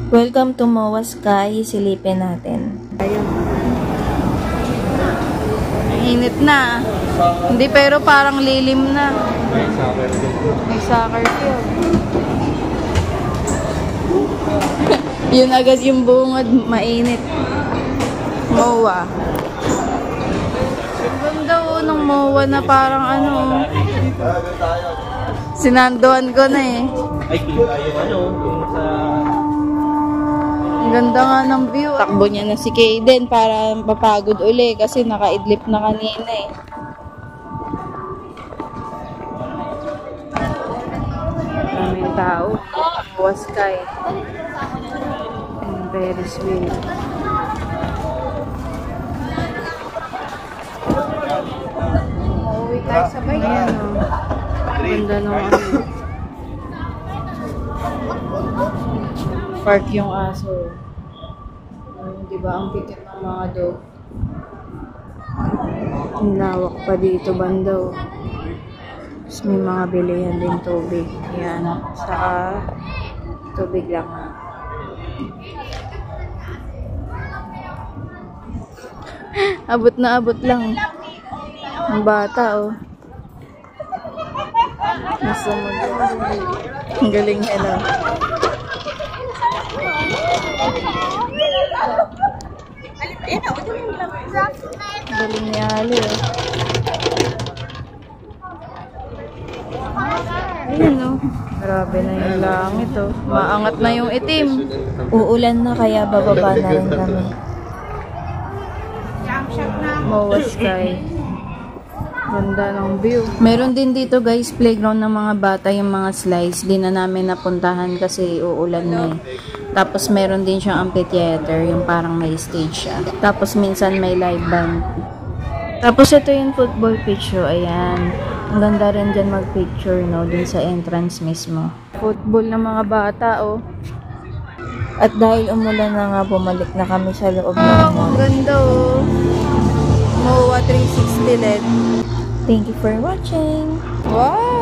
Welcome to MOA Sky. Silipin natin. Ayun. Init na. Hindi, pero parang lilim na. May soccer field. Yun agad yung bungad. Mainit. MOA. Ganda ng MOA na parang ano. Sinandoan ko na eh. Ay, kita yung ano, yung sa... Ang ganda nga ng view. Takbo niya na si Kaden para papagod uli kasi nakaidlip na kanina eh. Maraming tao. MOA Sky. And very sweet. Uuwi tayo sa bike. Ayan o. Ganda nung ano. Park yung aso. Diba ang pikit ng mga dog? Ang lawak pa dito banda. Tapos may mga bilihan din tubig. Yan. Saka tubig lang. Abot na abot lang. Ang bata oh. Nasa ang galing nila. Galing ni Ali oh. Ayan oh. Grabe na yung langit oh. Maangat na yung itim. Uulan na kaya bababa na rin kami. MOA Sky. Ganda ng view. Meron din dito guys, playground ng mga bata, yung mga slides. Di na namin napuntahan kasi uulan na eh. Tapos meron din siyang amphitheater, yung parang may stage siya. Tapos minsan may live band. Tapos ito yung football pitch, oh. Ayan. Ang ganda rin dyan mag-picture, no? Dun sa entrance mismo. Football ng mga bata, oh. At dahil umulan na nga, bumalik na kami sa loob ng Ang mall. ganda, oh. MOA 360 LED. Thank you for watching. Wow!